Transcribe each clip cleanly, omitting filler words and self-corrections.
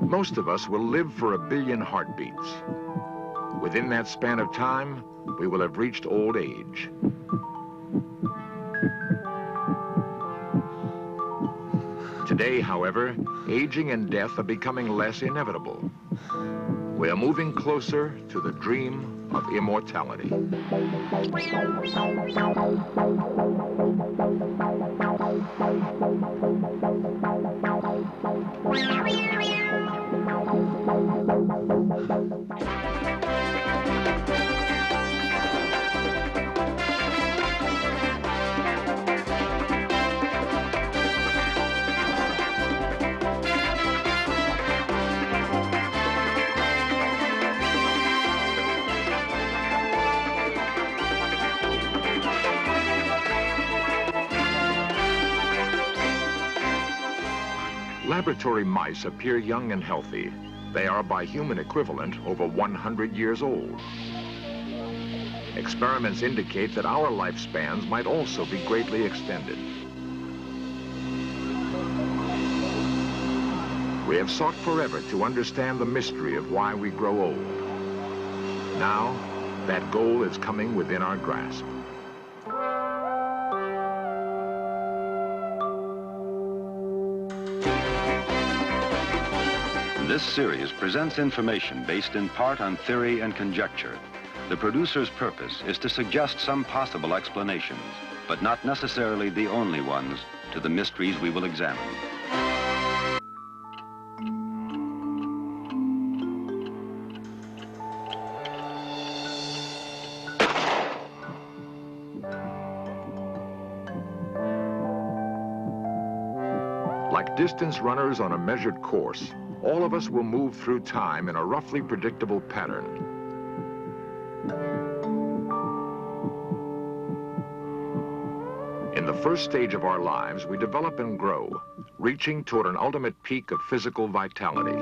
Most of us will live for 1 billion heartbeats. Within that span of time, we will have reached old age. Today, however, aging and death are becoming less inevitable. We are moving closer to the dream of immortality. Laboratory mice appear young and healthy. They are, by human equivalent, over 100 years old. Experiments indicate that our lifespans might also be greatly extended. We have sought forever to understand the mystery of why we grow old. Now, that goal is coming within our grasp. This series presents information based in part on theory and conjecture. The producer's purpose is to suggest some possible explanations, but not necessarily the only ones, to the mysteries we will examine. Like distance runners on a measured course, all of us will move through time in a roughly predictable pattern. In the first stage of our lives, we develop and grow, reaching toward an ultimate peak of physical vitality.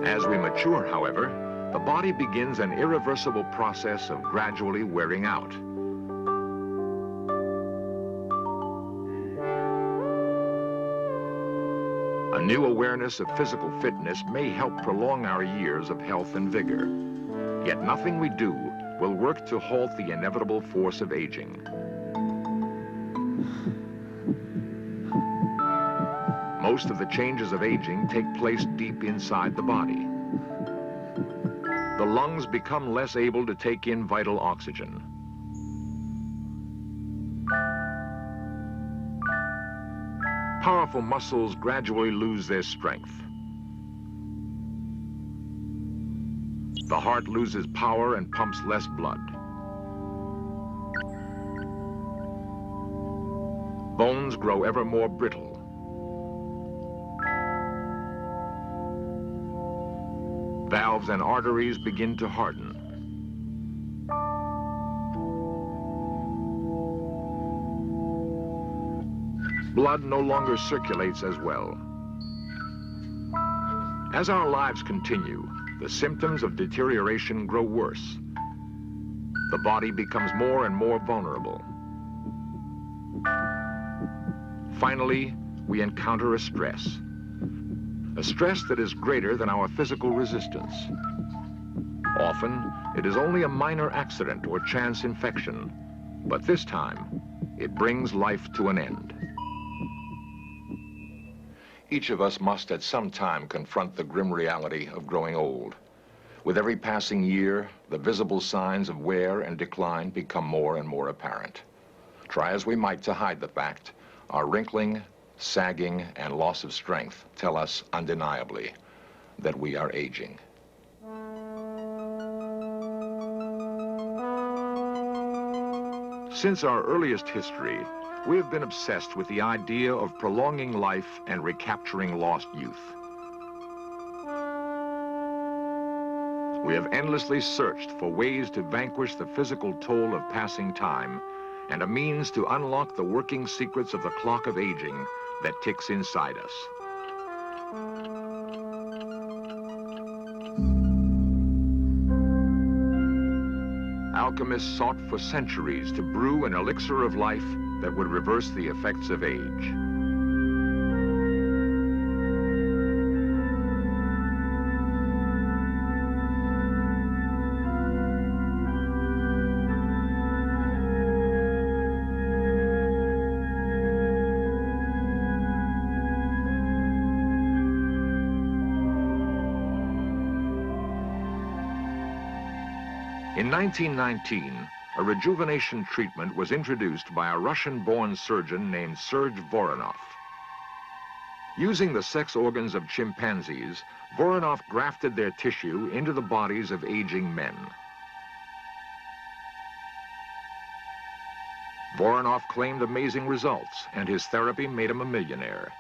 As we mature, however, the body begins an irreversible process of gradually wearing out. A new awareness of physical fitness may help prolong our years of health and vigor. Yet nothing we do will work to halt the inevitable force of aging. Most of the changes of aging take place deep inside the body. The lungs become less able to take in vital oxygen. Powerful muscles gradually lose their strength. The heart loses power and pumps less blood. Bones grow ever more brittle. Valves and arteries begin to harden. Blood no longer circulates as well. As our lives continue, the symptoms of deterioration grow worse. The body becomes more and more vulnerable. Finally, we encounter a stress that is greater than our physical resistance. Often, it is only a minor accident or chance infection, but this time, it brings life to an end. Each of us must at some time confront the grim reality of growing old. With every passing year, the visible signs of wear and decline become more and more apparent. Try as we might to hide the fact, our wrinkling, sagging, and loss of strength tell us undeniably that we are aging. Since our earliest history, we have been obsessed with the idea of prolonging life and recapturing lost youth. We have endlessly searched for ways to vanquish the physical toll of passing time and a means to unlock the working secrets of the clock of aging that ticks inside us. alchemists sought for centuries to brew an elixir of life that would reverse the effects of age. In 1919, a rejuvenation treatment was introduced by a Russian-born surgeon named Serge Voronov. Using the sex organs of chimpanzees, Voronov grafted their tissue into the bodies of aging men. Voronov claimed amazing results, and his therapy made him a millionaire.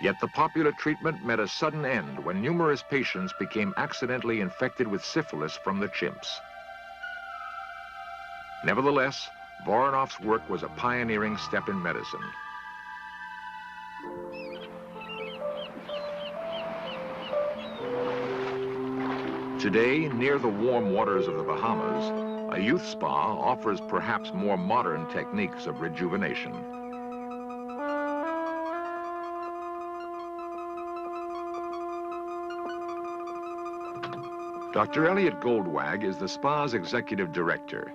Yet the popular treatment met a sudden end when numerous patients became accidentally infected with syphilis from the chimps. Nevertheless, Voronov's work was a pioneering step in medicine. Today, near the warm waters of the Bahamas, a youth spa offers perhaps more modern techniques of rejuvenation. Dr. Elliot Goldwag is the spa's executive director.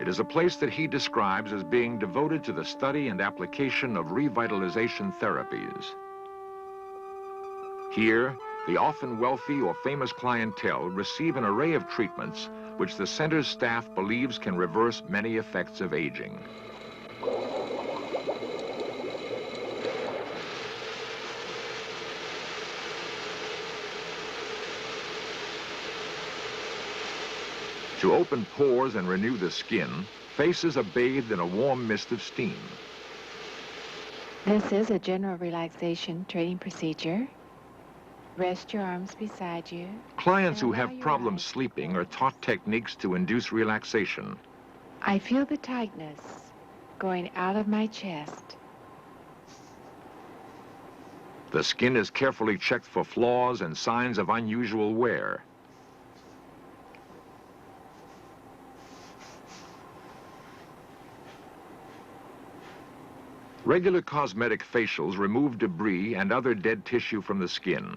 It is a place that he describes as being devoted to the study and application of revitalization therapies. Here, the often wealthy or famous clientele receive an array of treatments which the center's staff believes can reverse many effects of aging. To open pores and renew the skin, faces are bathed in a warm mist of steam. This is a general relaxation training procedure. Rest your arms beside you. Clients who have problems sleeping are taught techniques to induce relaxation. I feel the tightness going out of my chest. The skin is carefully checked for flaws and signs of unusual wear. Regular cosmetic facials remove debris and other dead tissue from the skin.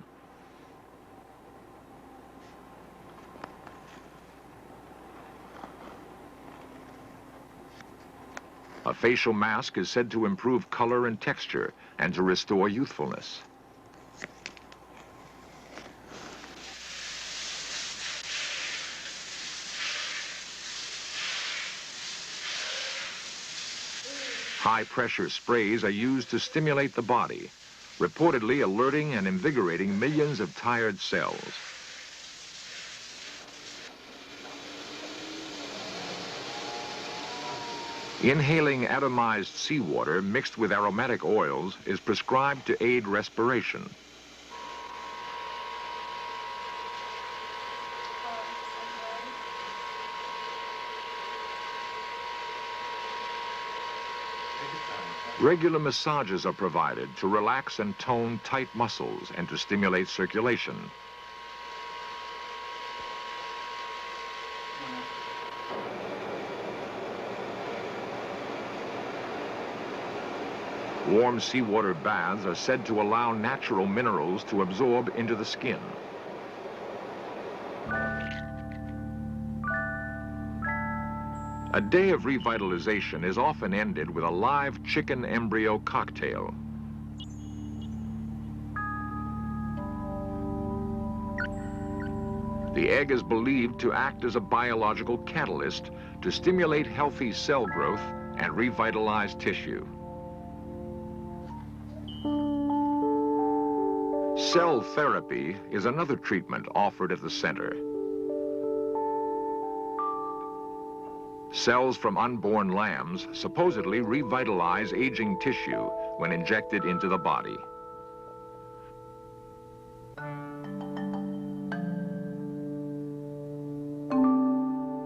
A facial mask is said to improve color and texture and to restore youthfulness. High-pressure sprays are used to stimulate the body, reportedly alerting and invigorating millions of tired cells. Inhaling atomized seawater mixed with aromatic oils is prescribed to aid respiration. Regular massages are provided to relax and tone tight muscles and to stimulate circulation. Warm seawater baths are said to allow natural minerals to absorb into the skin. A day of revitalization is often ended with a live chicken embryo cocktail. The egg is believed to act as a biological catalyst to stimulate healthy cell growth and revitalize tissue. Cell therapy is another treatment offered at the center. Cells from unborn lambs supposedly revitalize aging tissue when injected into the body.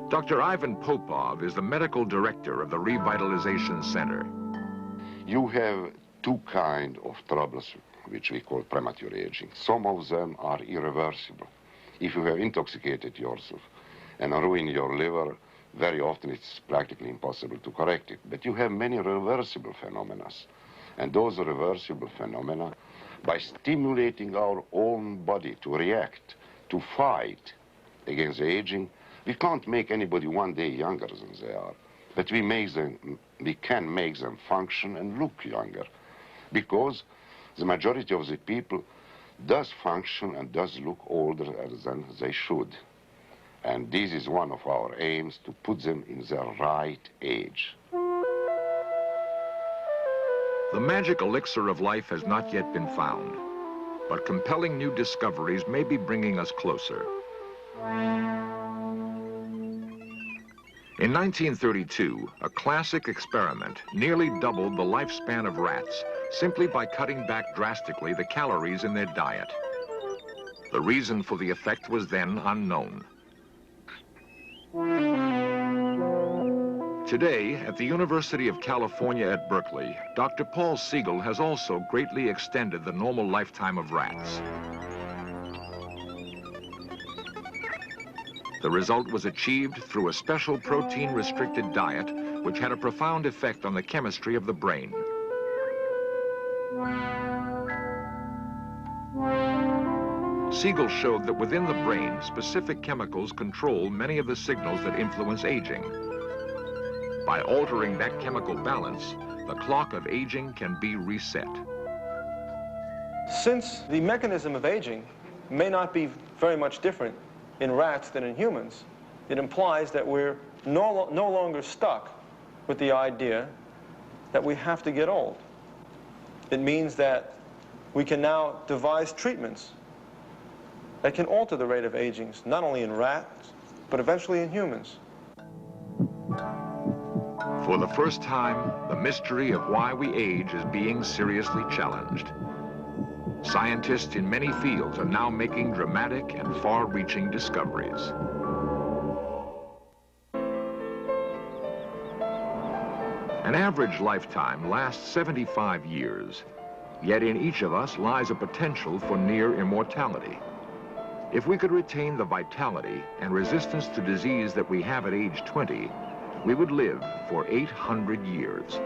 Dr. Ivan Popov is the medical director of the Revitalization Center. You have two kinds of troubles, which we call premature aging. Some of them are irreversible. If you have intoxicated yourself and ruined your liver, very often it's practically impossible to correct it. But you have many reversible phenomena. And those reversible phenomena, by stimulating our own body to react, to fight against aging, we can't make anybody one day younger than they are. But we can make them function and look younger. Because the majority of the people does function and does look older than they should. And this is one of our aims, to put them in their right age. The magic elixir of life has not yet been found, but compelling new discoveries may be bringing us closer. In 1932, a classic experiment nearly doubled the lifespan of rats simply by cutting back drastically the calories in their diet. The reason for the effect was then unknown. Today, at the University of California at Berkeley, Dr. Paul Siegel has also greatly extended the normal lifetime of rats. The result was achieved through a special protein-restricted diet, which had a profound effect on the chemistry of the brain. Siegel showed that within the brain, specific chemicals control many of the signals that influence aging. By altering that chemical balance, the clock of aging can be reset. Since the mechanism of aging may not be very much different in rats than in humans, it implies that we're no longer stuck with the idea that we have to get old. It means that we can now devise treatments that can alter the rate of aging, not only in rats, but eventually in humans. For the first time, the mystery of why we age is being seriously challenged. Scientists in many fields are now making dramatic and far-reaching discoveries. An average lifetime lasts 75 years, yet in each of us lies a potential for near immortality. If we could retain the vitality and resistance to disease that we have at age 20, we would live for 800 years.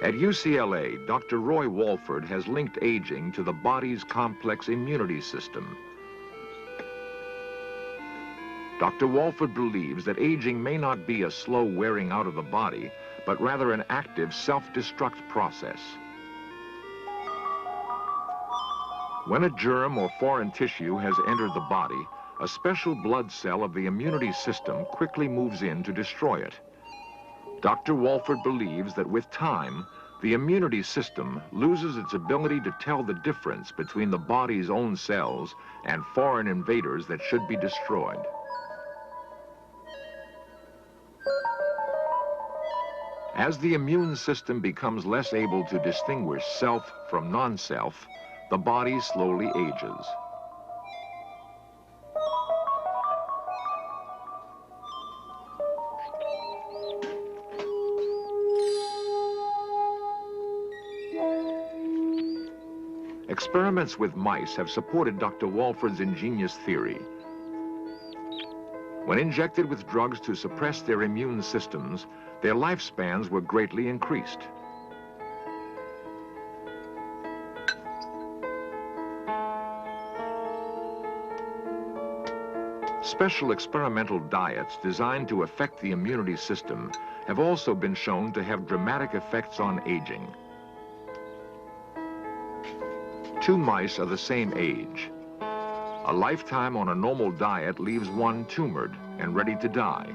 At UCLA, Dr. Roy Walford has linked aging to the body's complex immunity system. Dr. Walford believes that aging may not be a slow wearing out of the body, but rather an active self-destruct process. When a germ or foreign tissue has entered the body, a special blood cell of the immunity system quickly moves in to destroy it. Dr. Walford believes that with time, the immunity system loses its ability to tell the difference between the body's own cells and foreign invaders that should be destroyed. As the immune system becomes less able to distinguish self from non-self, the body slowly ages. Experiments with mice have supported Dr. Walford's ingenious theory. When injected with drugs to suppress their immune systems, their lifespans were greatly increased. Special experimental diets designed to affect the immunity system have also been shown to have dramatic effects on aging. Two mice are the same age. A lifetime on a normal diet leaves one tumored and ready to die.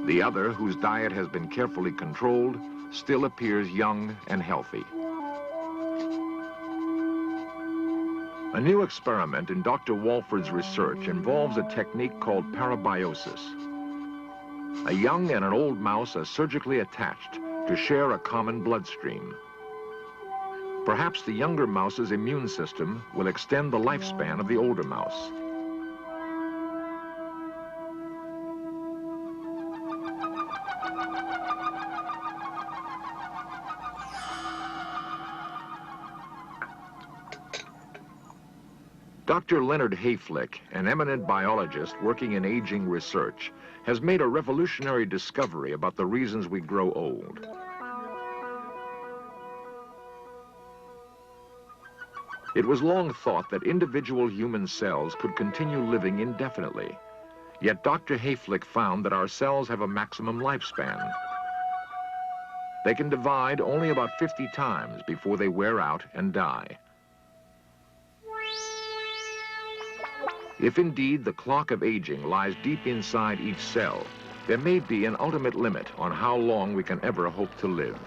The other, whose diet has been carefully controlled, still appears young and healthy. A new experiment in Dr. Walford's research involves a technique called parabiosis. A young and an old mouse are surgically attached to share a common bloodstream. Perhaps the younger mouse's immune system will extend the lifespan of the older mouse. Dr. Leonard Hayflick, an eminent biologist working in aging research, has made a revolutionary discovery about the reasons we grow old. It was long thought that individual human cells could continue living indefinitely. Yet Dr. Hayflick found that our cells have a maximum lifespan. They can divide only about 50 times before they wear out and die. If indeed the clock of aging lies deep inside each cell, there may be an ultimate limit on how long we can ever hope to live.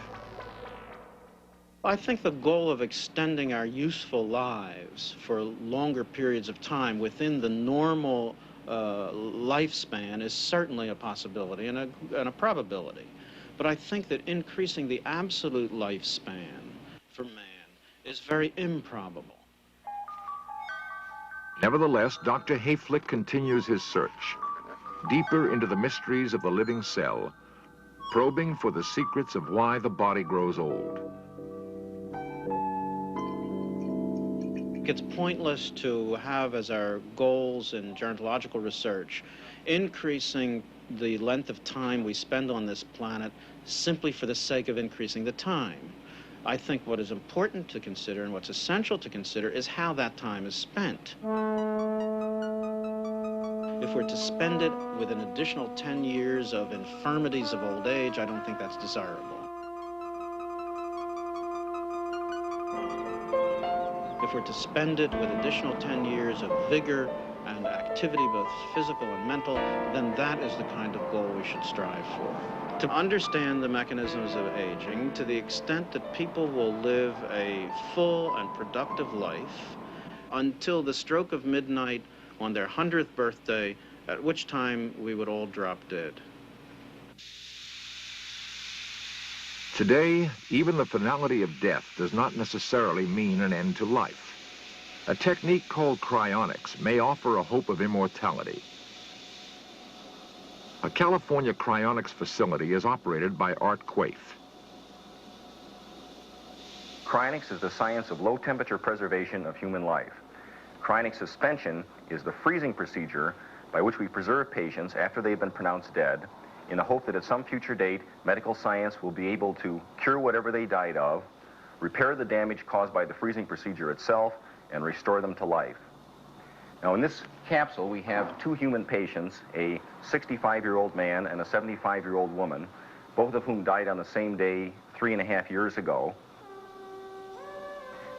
I think the goal of extending our useful lives for longer periods of time within the normal lifespan is certainly a possibility and a probability. But I think that increasing the absolute lifespan for man is very improbable. Nevertheless, Dr. Hayflick continues his search, deeper into the mysteries of the living cell, probing for the secrets of why the body grows old. It's pointless to have as our goals in gerontological research increasing the length of time we spend on this planet simply for the sake of increasing the time. I think what is important to consider and what's essential to consider is how that time is spent. If we're to spend it with an additional 10 years of infirmities of old age, I don't think that's desirable. If we're to spend it with additional 10 years of vigor and activity, both physical and mental, then that is the kind of goal we should strive for. To understand the mechanisms of aging, to the extent that people will live a full and productive life until the stroke of midnight on their 100th birthday, at which time we would all drop dead. Today, even the finality of death does not necessarily mean an end to life. A technique called cryonics may offer a hope of immortality. A California cryonics facility is operated by Art Quaife. Cryonics is the science of low-temperature preservation of human life. Cryonic suspension is the freezing procedure by which we preserve patients after they've been pronounced dead in the hope that at some future date, medical science will be able to cure whatever they died of, repair the damage caused by the freezing procedure itself, and restore them to life. Now, in this capsule, we have two human patients, a 65-year-old man and a 75-year-old woman, both of whom died on the same day 3.5 years ago.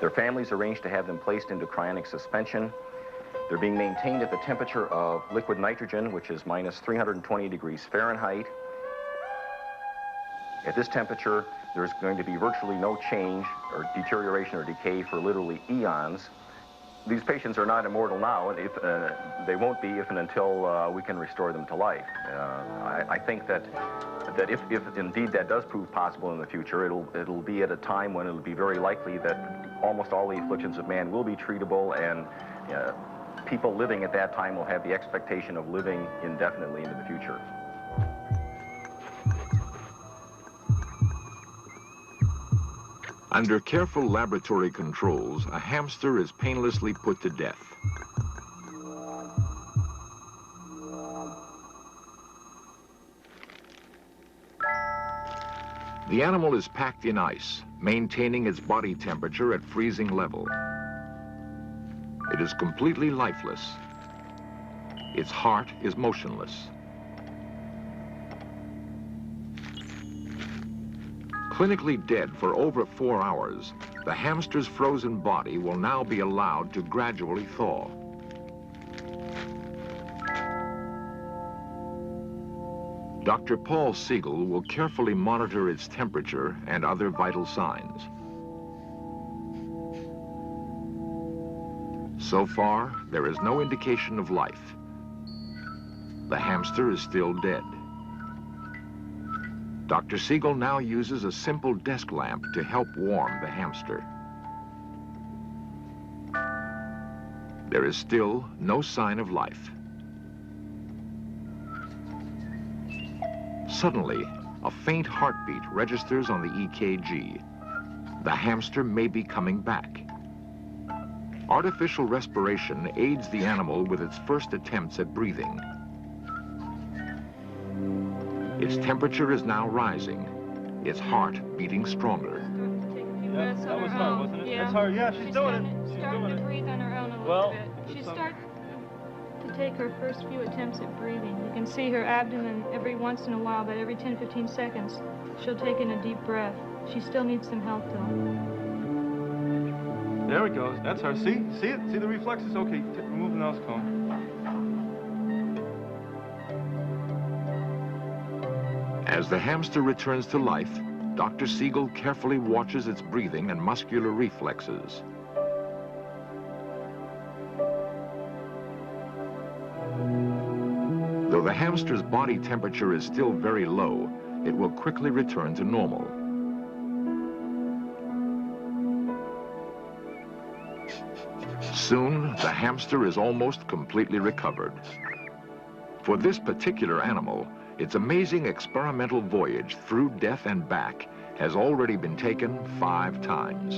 Their families arranged to have them placed into cryonic suspension. They're being maintained at the temperature of liquid nitrogen, which is minus 320 degrees Fahrenheit. At this temperature, there's going to be virtually no change or deterioration or decay for literally eons. These patients are not immortal now, and they won't be if and until we can restore them to life. I think that if indeed that does prove possible in the future, it'll be at a time when it'll be very likely that almost all the afflictions of man will be treatable, and people living at that time will have the expectation of living indefinitely into the future. Under careful laboratory controls, a hamster is painlessly put to death. The animal is packed in ice, maintaining its body temperature at freezing level. It is completely lifeless. Its heart is motionless. Clinically dead for over 4 hours, the hamster's frozen body will now be allowed to gradually thaw. Dr. Paul Siegel will carefully monitor its temperature and other vital signs. So far, there is no indication of life. The hamster is still dead. Dr. Siegel now uses a simple desk lamp to help warm the hamster. There is still no sign of life. Suddenly, a faint heartbeat registers on the EKG. The hamster may be coming back. Artificial respiration aids the animal with its first attempts at breathing. Its temperature is now rising, its heart beating stronger. Yeah, that was hard, wasn't it? Yeah. That's hard. Yeah, she's doing it. She's starting to breathe on her own a little bit. She's starting to take her first few attempts at breathing. You can see her abdomen every once in a while, about every 10-15 seconds. She'll take in a deep breath. She still needs some help, though. There it goes. That's her. See? See it? See the reflexes? Okay, remove the nose cone. As the hamster returns to life, Dr. Siegel carefully watches its breathing and muscular reflexes. Though the hamster's body temperature is still very low, it will quickly return to normal. Soon, the hamster is almost completely recovered. For this particular animal, its amazing experimental voyage through death and back has already been taken 5 times.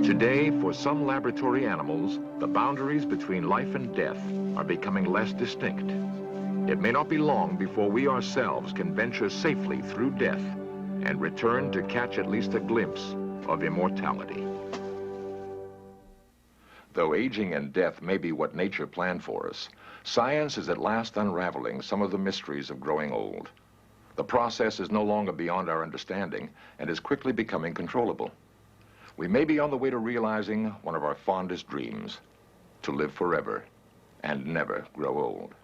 Today, for some laboratory animals, the boundaries between life and death are becoming less distinct. It may not be long before we ourselves can venture safely through death and return to catch at least a glimpse of immortality. Though aging and death may be what nature planned for us, science is at last unraveling some of the mysteries of growing old. The process is no longer beyond our understanding and is quickly becoming controllable. We may be on the way to realizing one of our fondest dreams, to live forever and never grow old.